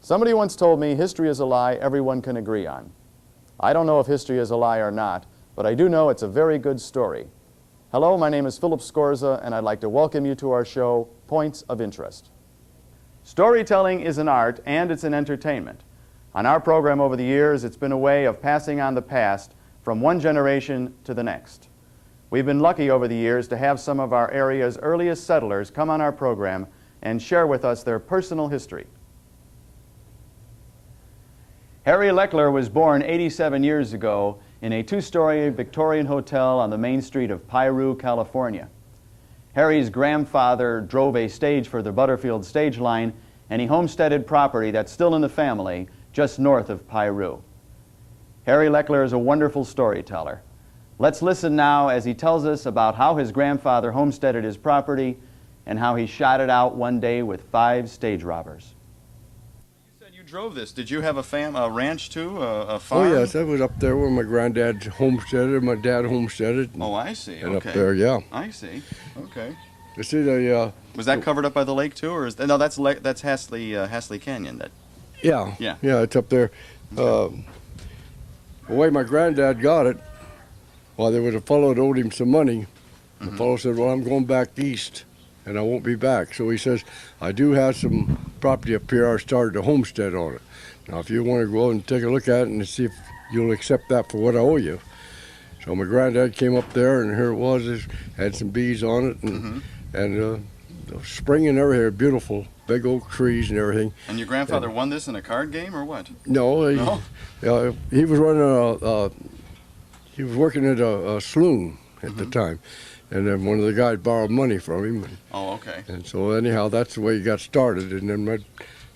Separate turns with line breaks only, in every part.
Somebody once told me history is a lie everyone can agree on. I don't know if history is a lie or not, but I do know it's a very good story. Hello, my name is Philip Scorza, and I'd like to welcome you to our show, Points of Interest. Storytelling is an art and it's an entertainment. On our program over the years, it's been a way of passing on the past from one generation to the next. We've been lucky over the years to have some of our area's earliest settlers come on our program and share with us their personal history. Harry Lechler was born 87 years ago in a two-story Victorian hotel on the main street of Piru, California. Harry's grandfather drove a stage for the Butterfield stage line, and he homesteaded property that's still in the family just north of Piru. Harry Lechler is a wonderful storyteller. Let's listen now as he tells us about how his grandfather homesteaded his property and how he shot it out one day with 5 stage robbers. You drove this. Did you have a ranch too, a farm?
Oh yes, I was up there where my granddad homesteaded, my dad homesteaded.
Oh, I see.
And
okay.
Up there, yeah.
I see. Okay.
You see the.
Was that covered up by the lake too, or is no? That's Hasley Canyon. That.
Yeah.
Yeah.
Yeah, it's up there.
Okay.
The way my granddad got it, well, there was a fellow that owed him some money. The fellow said, "Well, I'm going back east, and I won't be back." So he says, "I do have some property up here. I started a homestead on it. Now, if you want to go and take a look at it and see if you'll accept that for what I owe you." So my granddad came up there, and here it was. It had some bees on it, and spring and everything, beautiful, big oak trees and everything.
And your grandfather won this in a card game, or what?
No, he was running he was working at a saloon at the time. And then one of the guys borrowed money from him.
Oh, okay.
And so anyhow, that's the way he got started. And then my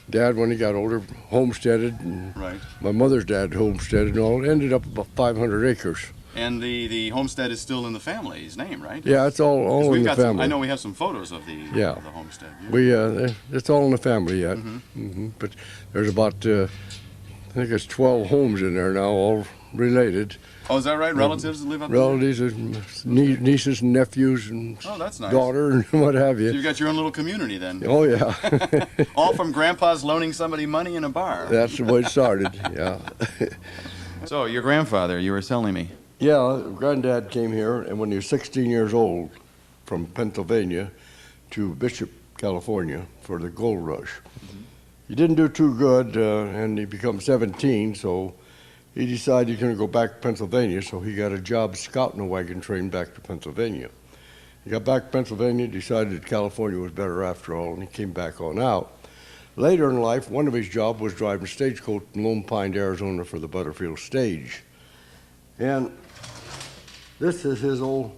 dad, when he got older, homesteaded. And
right.
My mother's dad homesteaded and all. It ended up about 500 acres.
And the homestead is still in the family's name, right?
Yeah, it's all in the family.
I know we have some photos of the homestead. Yeah.
It's all in the family yet. But there's about, I think it's 12 homes in there now, all related.
Oh, is that right? Relatives that live up there?
Relatives, nieces and nephews and
that's nice.
Daughter and what have you.
So you've got your own little community then.
Oh, yeah.
All from Grandpa's loaning somebody money in a bar.
That's the way it started, yeah.
So your grandfather, you were telling me.
Yeah, Granddad came here, and when he was 16 years old, from Pennsylvania to Bishop, California, for the gold rush. He didn't do too good, and he became 17, so he decided he's going to go back to Pennsylvania, so he got a job scouting a wagon train back to Pennsylvania. He got back to Pennsylvania, decided that California was better after all, and he came back on out. Later in life, one of his jobs was driving stagecoach in Lone Pine, Arizona for the Butterfield Stage. And this is his old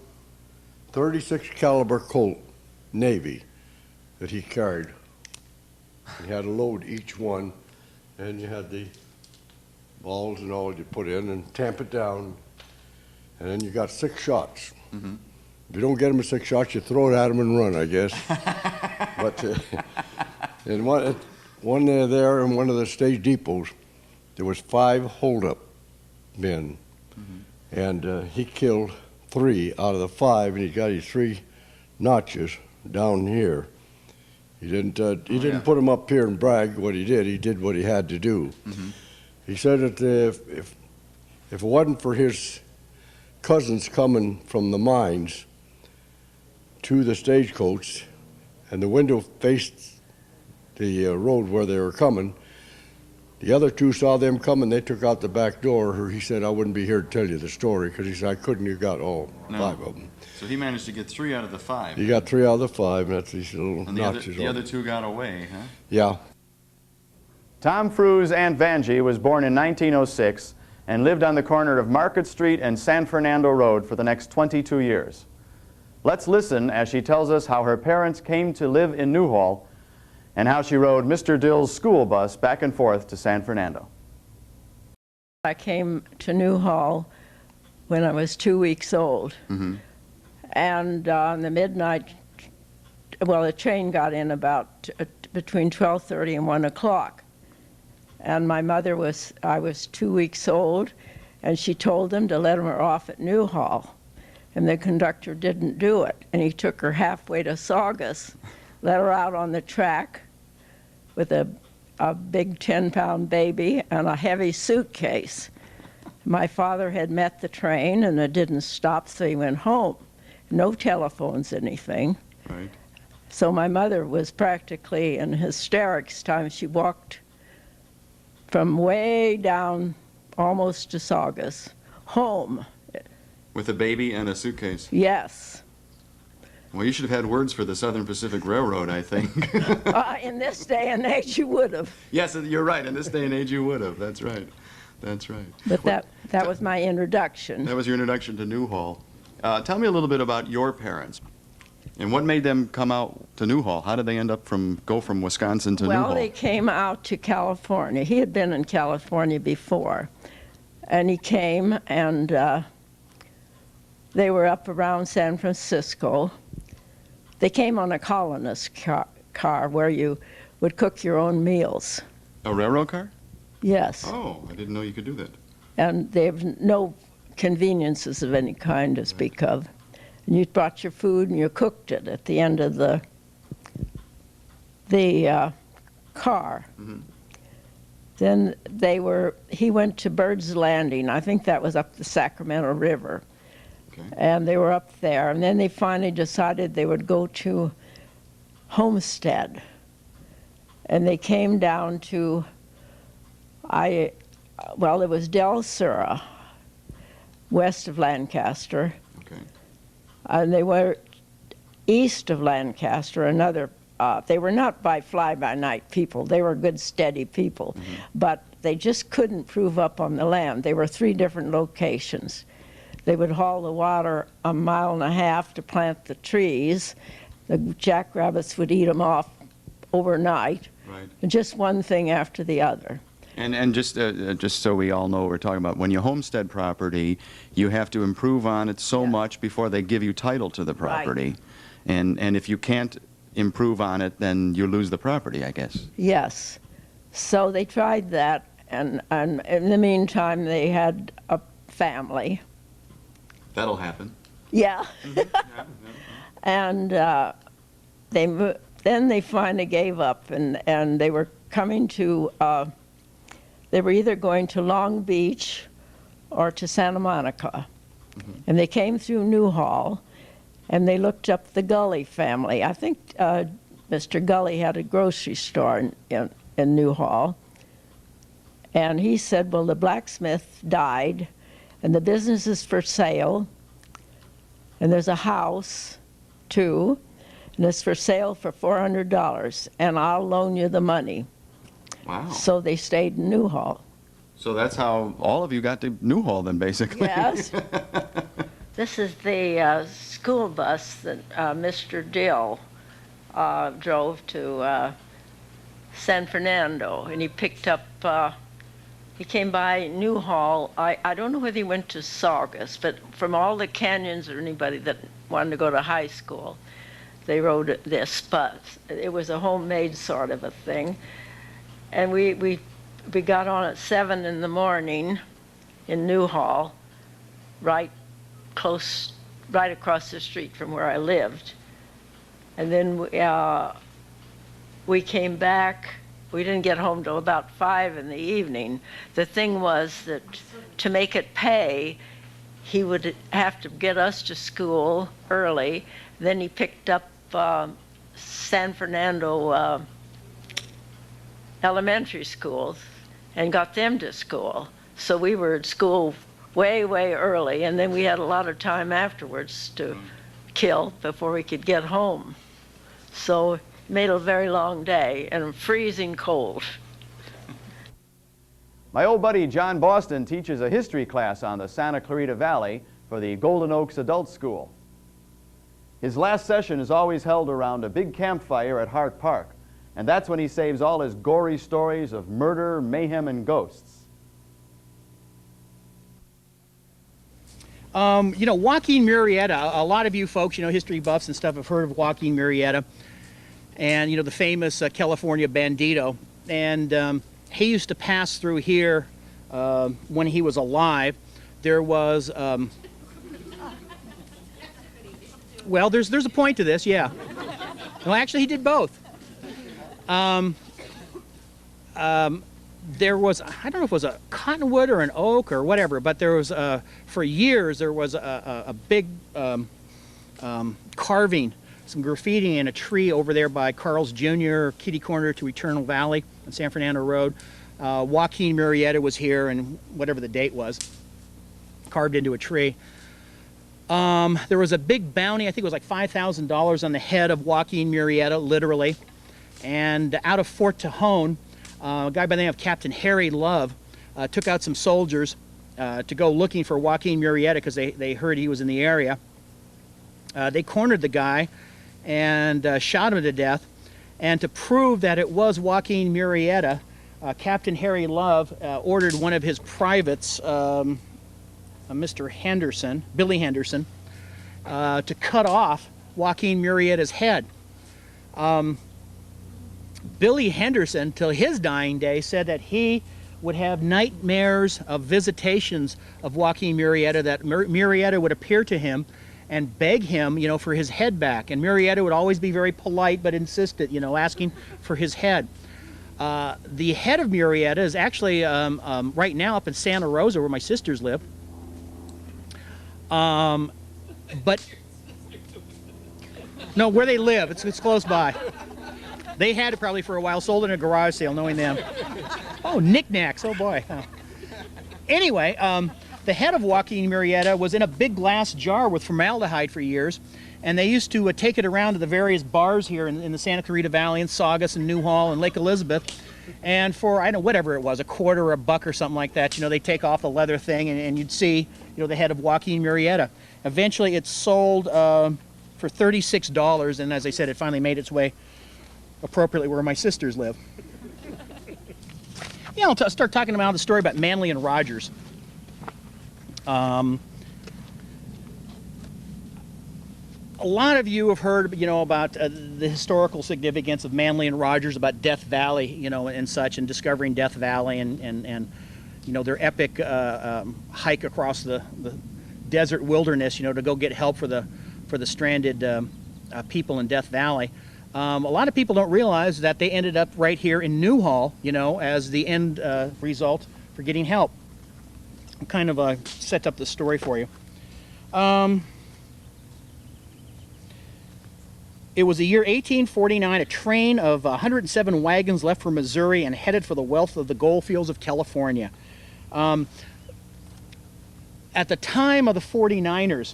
36 caliber Colt Navy that he carried. He had a load each one, and you had the balls and all you put in and tamp it down, and then you got 6 shots. If you don't get them at 6 shots, you throw it at them and run, I guess. But in one there in one of the stage depots, there was 5 holdup men, and he killed 3 out of the 5, and he got his 3 notches down here. He didn't put them up here and brag what he did. He did what he had to do. He said that if it wasn't for his cousins coming from the mines to the stagecoach, and the window faced the road where they were coming, the other 2 saw them coming. They took out the back door. He said, "I wouldn't be here to tell you the story," because he said, "I couldn't have got all 5 of them."
So he managed to get 3 out of the 5.
He got 3 out of the 5, and that's these little notches.
And the other 2 got away, huh?
Yeah.
Tom Frew's Aunt Vangie was born in 1906 and lived on the corner of Market Street and San Fernando Road for the next 22 years. Let's listen as she tells us how her parents came to live in Newhall and how she rode Mr. Dill's school bus back and forth to San Fernando.
I came to Newhall when I was 2 weeks old. And on the midnight, well, the train got in about between 12:30 and 1 o'clock. And my mother I was 2 weeks old, and she told them to let her off at Newhall. And the conductor didn't do it. And he took her halfway to Saugus, let her out on the track with a a big 10-pound baby and a heavy suitcase. My father had met the train and it didn't stop, so he went home. No telephones, anything.
Right.
So my mother was practically in hysterics time. She walked from way down almost to Saugus, home.
With a baby and a suitcase.
Yes.
Well, you should have had words for the Southern Pacific Railroad, I think.
In this day and age, you would have.
Yes, you're right. In this day and age, you would have. That's right. That's right.
But that was my introduction.
That was your introduction to Newhall. Tell me a little bit about your parents and what made them come out to Newhall. How did they end up go from Wisconsin to Newhall?
Well, they came out to California. He had been in California before. And he came and they were up around San Francisco. They came on a colonist car where you would cook your own meals.
A railroad car?
Yes.
Oh, I didn't know you could do that.
And they have no conveniences of any kind to speak of. And you brought your food and you cooked it at the end of the car.
Mm-hmm.
Then he went to Bird's Landing. I think that was up the Sacramento River.
Okay.
And they were up there. And then they finally decided they would go to Homestead. And they came down to, it was Del Sur, west of Lancaster.
Okay.
And they were east of Lancaster, they were not fly-by-night people. They were good, steady people. Mm-hmm. But they just couldn't prove up on the land. They were 3 different locations. They would haul the water 1.5 miles to plant the trees. The jackrabbits would eat them off overnight.
Right.
And just one thing after the other.
And just so we all know what we're talking about, when you homestead property, you have to improve on it so much before they give you title to the property. Right. And if you can't improve on it, then you lose the property, I guess. Yes.
So they tried that, and in the meantime, they had a family.
That'll happen.
Yeah.
Mm-hmm.
And then they finally gave up, and they were coming to, they were either going to Long Beach or to Santa Monica. Mm-hmm. And they came through Newhall, and they looked up the Gully family. I think Mr. Gully had a grocery store in Newhall. And he said, well, the blacksmith died, and the business is for sale, and there's a house, too, and it's for sale for $400, and I'll loan you the money.
Wow.
So they stayed in Newhall.
So that's how all of you got to Newhall then, basically.
Yes. This is the school bus that Mr. Dill drove to San Fernando, and he picked up, he came by Newhall. I don't know whether he went to Saugus, but from all the canyons or anybody that wanted to go to high school, they rode this bus. It was a homemade sort of a thing. And we got on at 7 in the morning in Newhall, right across the street from where I lived. And then we came back. We didn't get home till about 5 in the evening. The thing was that to make it pay, he would have to get us to school early. Then he picked up San Fernando elementary schools and got them to school. So we were at school way, way early, and then we had a lot of time afterwards to kill before we could get home. So it made a very long day and freezing cold.
My old buddy John Boston teaches a history class on the Santa Clarita Valley for the Golden Oaks Adult School. His last session is always held around a big campfire at Hart Park, and that's when he saves all his gory stories of murder, mayhem, and ghosts.
Joaquin Murrieta, a lot of you folks, history buffs and stuff have heard of Joaquin Murrieta, and, the famous California Bandito. And he used to pass through here when he was alive. There was, well, there's a point to this, yeah. Well, actually, he did both. there was, I don't know if it was a cottonwood or an oak or whatever, but there was, for years, there was a big carving, some graffiti in a tree over there by Carl's Jr., kitty corner to Eternal Valley on San Fernando Road. Joaquin Murrieta was here, and whatever the date was, carved into a tree. There was a big bounty, I think it was like $5,000 on the head of Joaquin Murrieta, literally. And out of Fort Tejon, a guy by the name of Captain Harry Love took out some soldiers to go looking for Joaquin Murrieta because they heard he was in the area. They cornered the guy and shot him to death. And to prove that it was Joaquin Murrieta, Captain Harry Love ordered one of his privates, Mr. Henderson, Billy Henderson, to cut off Joaquin Murrieta's head. Billy Henderson, till his dying day, said that he would have nightmares of visitations of Joaquin Murrieta, that Murrieta would appear to him and beg him, you know, for his head back. And Murrieta would always be very polite but insistent, you know, asking for his head. The head of Murrieta is actually right now up in Santa Rosa, where my sisters live. But no, where they live, it's close by. They had it probably for a while, sold it in a garage sale, knowing them. Oh, knickknacks, oh boy. Anyway, the head of Joaquin Murrieta was in a big glass jar with formaldehyde for years, and they used to take it around to the various bars here in the Santa Clarita Valley, and Saugus, and Newhall, and Lake Elizabeth, and for, I don't know, whatever it was, a quarter or a buck or something like that, you know, they take off the leather thing, and you'd see, you know, the head of Joaquin Murrieta. Eventually it sold for $36, and as I said, it finally made its way appropriately where my sisters live. Yeah, I'll start talking about the story about Manley and Rogers. A lot of you have heard, you know, about the historical significance of Manley and Rogers, about Death Valley, you know, and such, and discovering Death Valley, and you know, their epic hike across the desert wilderness, you know, to go get help for the stranded people in Death Valley. A lot of people don't realize that they ended up right here in Newhall, you know, as the end result for getting help. I'll kind of set up the story for you. It was the year 1849. A train of 107 wagons left for Missouri and headed for the wealth of the gold fields of California. At the time of the 49ers,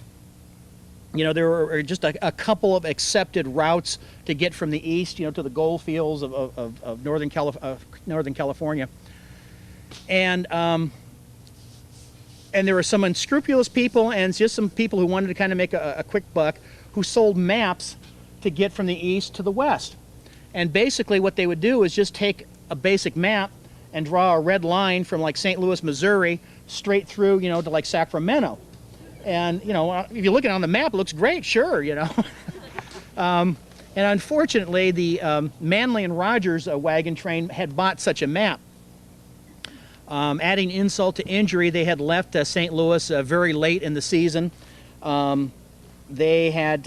you know, there were just a couple of accepted routes to get from the east, you know, to the gold fields of Northern California. And there were some unscrupulous people and just some people who wanted to kind of make a quick buck, who sold maps to get from the east to the west. And basically what they would do is just take a basic map and draw a red line from like St. Louis, Missouri, straight through, you know, to like Sacramento. And, you know, if you look at it on the map, it looks great, sure, you know. And unfortunately, the Manley and Rogers wagon train had bought such a map. Adding insult to injury, they had left St. Louis very late in the season. They had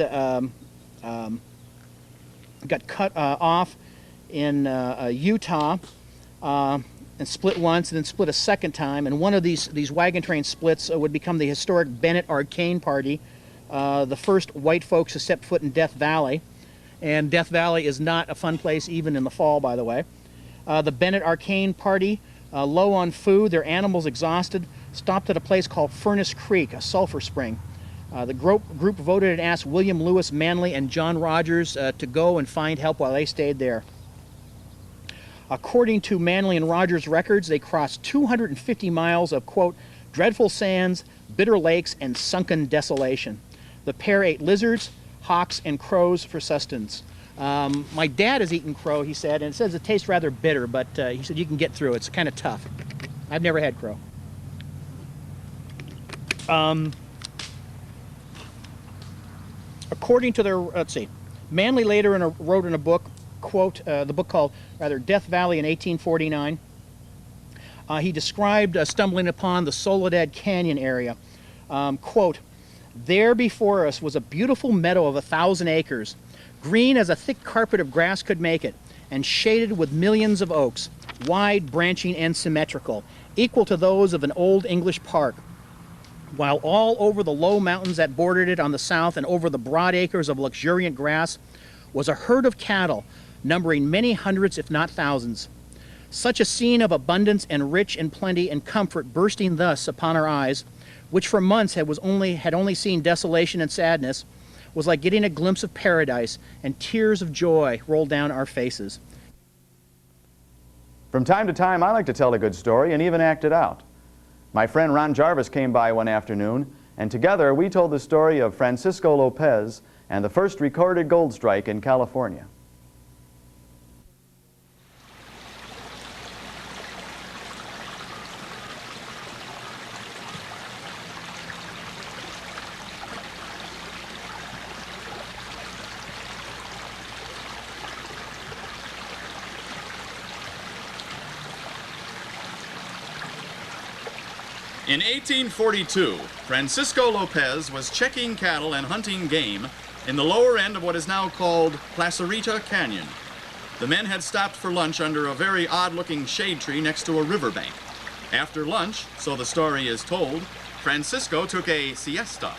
got cut off in Utah and split once and then split a second time. And one of these wagon train splits would become the historic Bennett Arcane Party, the first white folks to step foot in Death Valley. And Death Valley is not a fun place even in the fall, by the way. The Bennett Arcane Party, low on food, their animals exhausted, stopped at a place called Furnace Creek, a sulfur spring. The group voted and asked William Lewis Manley and John Rogers to go and find help while they stayed there. According to Manley and Rogers records, they crossed 250 miles of, quote, dreadful sands, bitter lakes, and sunken desolation. The pair ate lizards, hawks, and crows for sustenance. My dad has eaten crow, he said, and it says it tastes rather bitter, but he said you can get through it. It's kind of tough. I've never had crow. According to their, let's see, Manley later wrote in a book, quote, the book called, Death Valley in 1849. He described stumbling upon the Soledad Canyon area. Quote, there before us was a beautiful meadow of 1,000 acres, green as a thick carpet of grass could make it, and shaded with millions of oaks. wide, branching, and symmetrical, equal to those of an old English park, while all over the low mountains that bordered it on the south and over the broad acres of luxuriant grass was a herd of cattle, numbering many hundreds if not thousands. Such a scene of abundance and rich and plenty and comfort bursting thus upon our eyes, which for months had only seen desolation and sadness, was like getting a glimpse of paradise, and tears of joy rolled down our faces.
From time to time, I like to tell a good story and even act it out. My friend Ron Jarvis came by one afternoon, and together we told the story of Francisco Lopez and the first recorded gold strike in California.
In 1842, Francisco Lopez was checking cattle and hunting game in the lower end of what is now called Clarita Canyon. The men had stopped for lunch under a very odd-looking shade tree next to a riverbank. After lunch, so the story is told, Francisco took a siesta.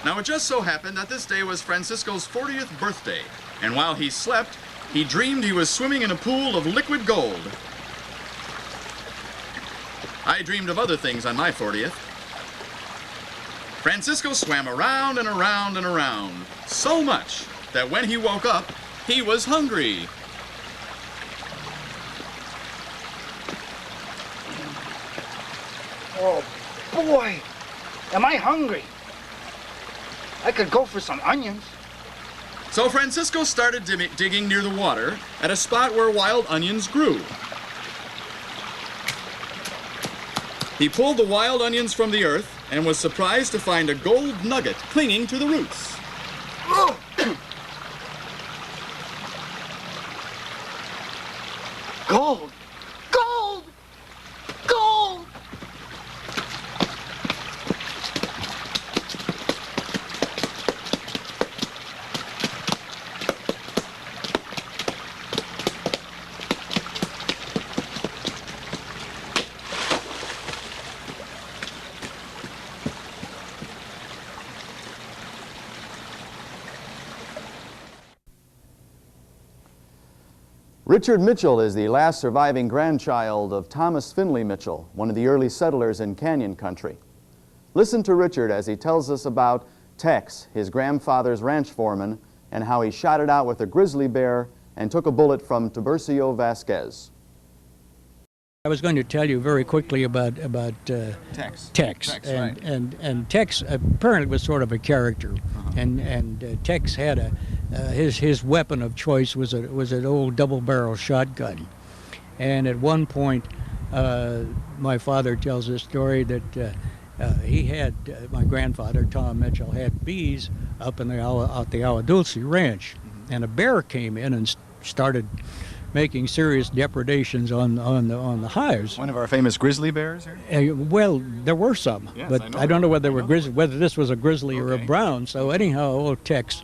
Now it just so happened that this day was Francisco's 40th birthday, and while he slept, he dreamed he was swimming in a pool of liquid gold. I dreamed of other things on my 40th. Francisco swam around and around and around, so much that when he woke up, he was hungry.
Oh, boy, am I hungry. I could go for some onions.
So Francisco started digging near the water at a spot where wild onions grew. He pulled the wild onions from the earth and was surprised to find a gold nugget clinging to the roots.
Oh. Gold! Gold! Gold!
Richard Mitchell is the last surviving grandchild of Thomas Finley Mitchell, one of the early settlers in Canyon Country. Listen to Richard as he tells us about Tex, his grandfather's ranch foreman, and how he shot it out with a grizzly bear and took a bullet from Tiburcio Vasquez.
I was going to tell you very quickly about
Tex.
and,
Right.
and Tex apparently was sort of a character, and Tex had his weapon of choice was an old double-barrel shotgun, and at one point, my father tells this story that he had my grandfather Tom Mitchell had bees up in the Agua Dulce ranch, and a bear came in and started making serious depredations on the hives.
One of our famous grizzly bears here?
Well, there were some,
Yes,
but I don't know whether they were grizzly, whether this was a grizzly or a
Okay.
brown. So anyhow, old Tex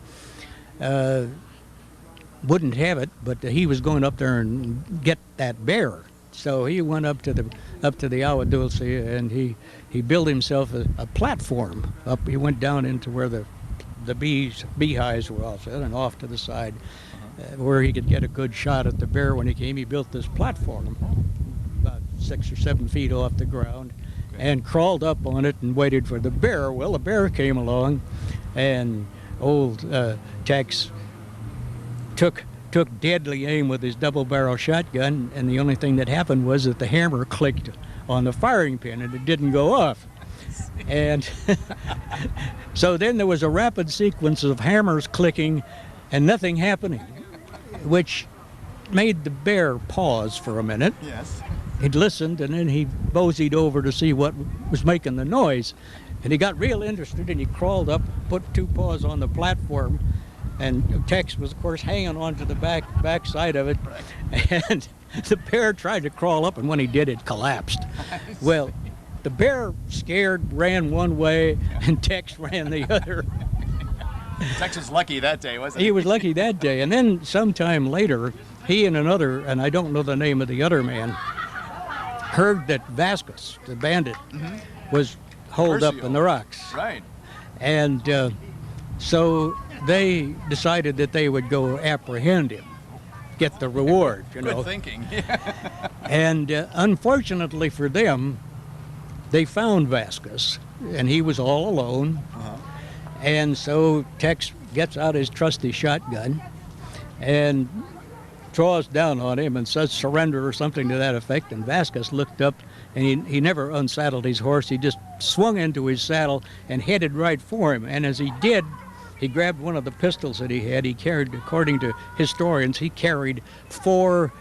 wouldn't have it, but he was going up there and get that bear. So he went up to the Agua Dulce and he built himself a platform up. He went down into where the beehives were all set, and off to the side. Where he could get a good shot at the bear when he came. He built this platform about 6 or 7 feet off the ground and crawled up on it and waited for the bear. Well, the bear came along, and old Tex took deadly aim with his double-barrel shotgun, and the only thing that happened was that the hammer clicked on the firing pin and it didn't go off. And so then there was a rapid sequence of hammers clicking and nothing happening, which made the bear pause for a minute.
Yes.
He'd listened, and then he moseyed over to see what was making the noise. And he got real interested, and he crawled up, put 2 paws on the platform, and Tex was, of course, hanging on to the back side of it. And the bear tried to crawl up, and when he did, it collapsed. Well, the bear, scared, ran one way, and Tex ran the other.
Tex was lucky that day, wasn't he?
He was lucky that day. And then sometime later, he and another, and I don't know the name of the other man, heard that Vasquez, the bandit, was holed up in the rocks.
Right.
And so they decided that they would go apprehend him, get the reward, you know.
Good thinking.
And unfortunately for them, they found Vasquez, and he was all alone. And so Tex gets out his trusty shotgun and draws down on him and says surrender or something to that effect. And Vasquez looked up, and he never unsaddled his horse. He just swung into his saddle and headed right for him. And as he did, he grabbed one of the pistols that he had. He carried, according to historians, he carried 4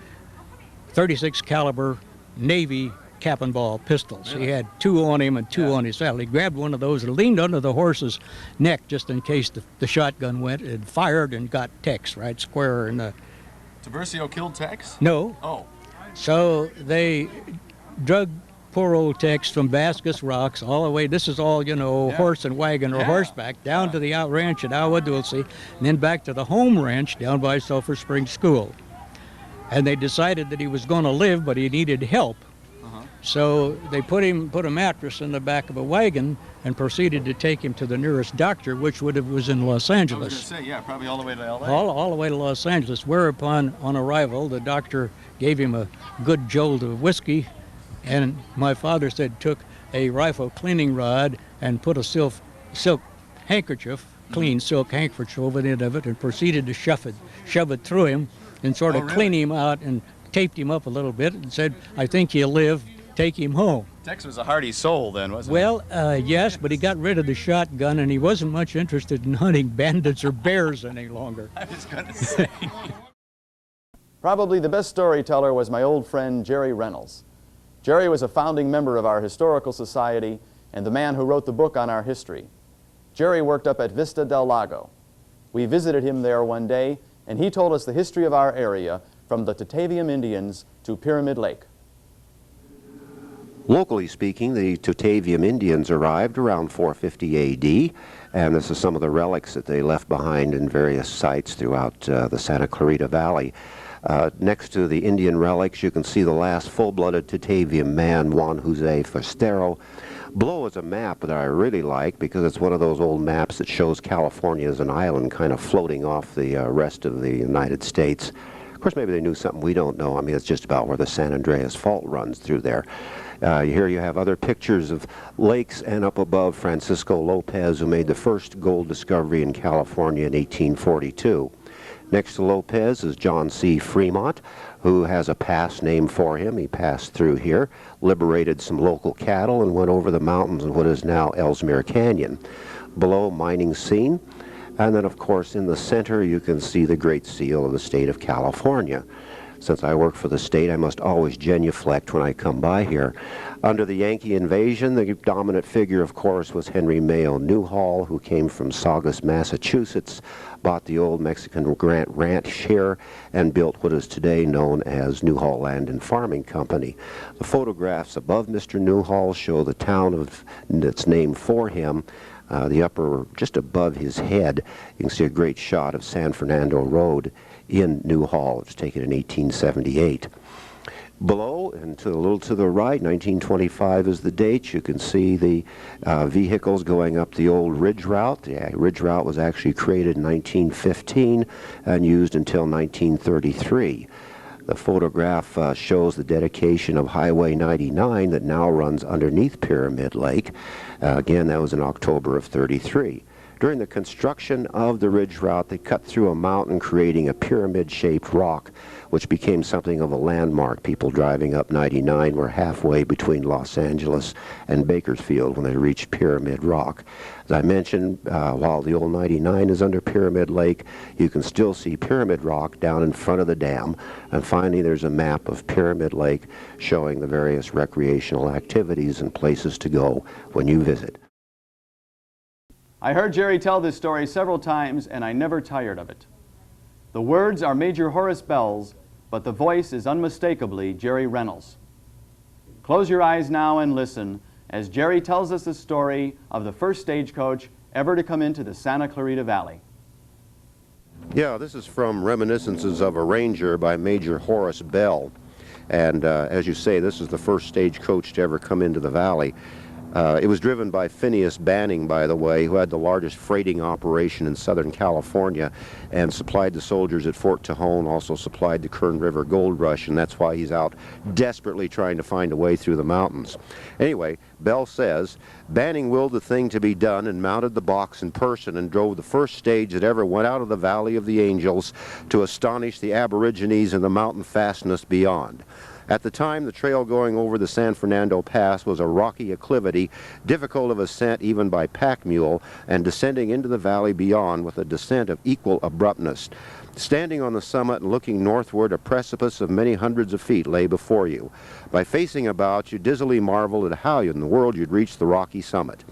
.36 caliber Navy cap and ball pistols. He had 2 on him and 2 on his saddle. He grabbed one of those and leaned under the horse's neck just in case the shotgun went, and fired and got Tex right square in the...
Tiburcio killed Tex?
No.
Oh.
So they drug poor old Tex from Vasquez Rocks all the way, this is all, you know, horse and wagon or horseback, down to the out ranch at Agua Dulce, and then back to the home ranch down by Sulphur Springs School. And they decided that he was going to live, but he needed help. So they put a mattress in the back of a wagon and proceeded to take him to the nearest doctor, which was in Los Angeles.
I was going to say, yeah, probably all the way to L.A.
All the way to Los Angeles, whereupon, on arrival, the doctor gave him a good jolt of whiskey, and my father said took a rifle cleaning rod and put a silk handkerchief, clean silk handkerchief over the end of it, and proceeded to shove it through him and sort of clean him out and taped him up a little bit and said, I think he'll live, take him home.
Tex was a hardy soul then, wasn't he?
Well, yes, but he got rid of the shotgun, and he wasn't much interested in hunting bandits or bears any longer.
I was going to say.
Probably the best storyteller was my old friend Jerry Reynolds. Jerry was a founding member of our Historical Society and the man who wrote the book on our history. Jerry worked up at Vista del Lago. We visited him there one day, and he told us the history of our area from the Tataviam Indians to Pyramid Lake.
Locally speaking, the Tataviam Indians arrived around 450 A.D., and this is some of the relics that they left behind in various sites throughout the Santa Clarita Valley. Next to the Indian relics, you can see the last full-blooded Tataviam man, Juan Jose Forstero. Below is a map that I really like because it's one of those old maps that shows California as an island kind of floating off the rest of the United States. Of course, maybe they knew something we don't know. I mean, it's just about where the San Andreas Fault runs through there. Here you have other pictures of lakes, and up above Francisco Lopez, who made the first gold discovery in California in 1842. Next to Lopez is John C. Fremont, who has a pass named for him. He passed through here, liberated some local cattle, and went over the mountains in what is now Ellesmere Canyon. Below, mining scene. And then, of course, in the center, you can see the Great Seal of the state of California. Since I work for the state, I must always genuflect when I come by here. Under the Yankee invasion, the dominant figure, of course, was Henry Mayo Newhall, who came from Saugus, Massachusetts, bought the old Mexican Grant Ranch here, and built what is today known as Newhall Land and Farming Company. The photographs above Mr. Newhall show the town that's named for him. The upper, just above his head, you can see a great shot of San Fernando Road in Newhall. It was taken in 1878. Below and a little to the right, 1925 is the date. You can see the vehicles going up the old Ridge Route. The Ridge Route was actually created in 1915 and used until 1933. The photograph shows the dedication of Highway 99 that now runs underneath Pyramid Lake. Again, that was in October of '33. During the construction of the Ridge Route, they cut through a mountain, creating a pyramid-shaped rock, which became something of a landmark. People driving up 99 were halfway between Los Angeles and Bakersfield when they reached Pyramid Rock. As I mentioned, while the old 99 is under Pyramid Lake, you can still see Pyramid Rock down in front of the dam. And finally, there's a map of Pyramid Lake showing the various recreational activities and places to go when you visit.
I heard Jerry tell this story several times, and I never tired of it. The words are Major Horace Bell's, but the voice is unmistakably Jerry Reynolds. Close your eyes now and listen as Jerry tells us the story of the first stagecoach ever to come into the Santa Clarita Valley.
Yeah, this is from Reminiscences of a Ranger by Major Horace Bell. And as you say, this is the first stagecoach to ever come into the valley. It was driven by Phineas Banning, by the way, who had the largest freighting operation in Southern California and supplied the soldiers at Fort Tejon, also supplied the Kern River Gold Rush, and that's why he's out desperately trying to find a way through the mountains. Anyway, Bell says, Banning willed the thing to be done and mounted the box in person and drove the first stage that ever went out of the Valley of the Angels to astonish the aborigines in the mountain fastness beyond. At the time, the trail going over the San Fernando Pass was a rocky acclivity, difficult of ascent even by pack mule, and descending into the valley beyond with a descent of equal abruptness. Standing on the summit and looking northward, a precipice of many hundreds of feet lay before you. By facing about, you dizzily marveled at how in the world you'd reach the rocky summit.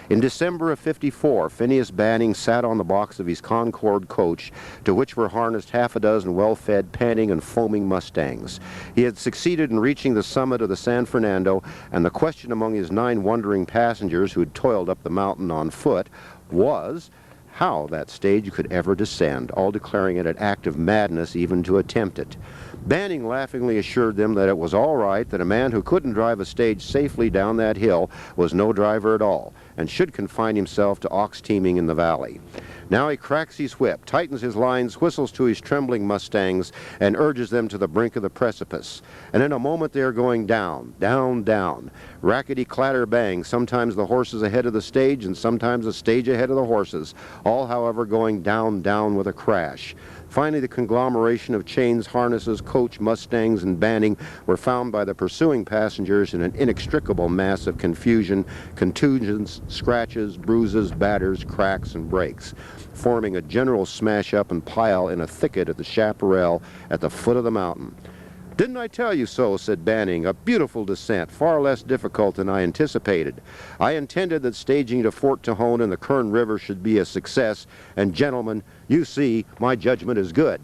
In December of '54, Phineas Banning sat on the box of his Concord coach, to which were harnessed half a dozen well-fed, panting, and foaming mustangs. He had succeeded in reaching the summit of the San Fernando, and the question among his 9 wondering passengers who had toiled up the mountain on foot was how that stage could ever descend, all declaring it an act of madness even to attempt it. Banning laughingly assured them that it was all right, that a man who couldn't drive a stage safely down that hill was no driver at all, and should confine himself to ox teaming in the valley. Now he cracks his whip, tightens his lines, whistles to his trembling mustangs, and urges them to the brink of the precipice. And in a moment they are going down, down, down. Rackety clatter bang, sometimes the horses ahead of the stage and sometimes the stage ahead of the horses, all however going down, down with a crash. Finally, the conglomeration of chains, harnesses, coach, mustangs, and Banning were found by the pursuing passengers in an inextricable mass of confusion, contusions, scratches, bruises, batters, cracks, and breaks, forming a general smash-up and pile in a thicket at the chaparral at the foot of the mountain. "Didn't I tell you so?" said Banning. "A beautiful descent, far less difficult than I anticipated. I intended that staging to Fort Tejon and the Kern River should be a success, and gentlemen, you see, my judgment is good."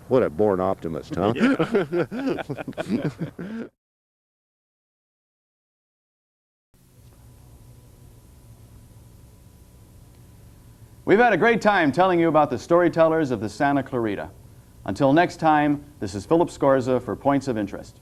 What a born optimist, huh?
We've had a great time telling you about the storytellers of the Santa Clarita. Until next time, this is Philip Scorza for Points of Interest.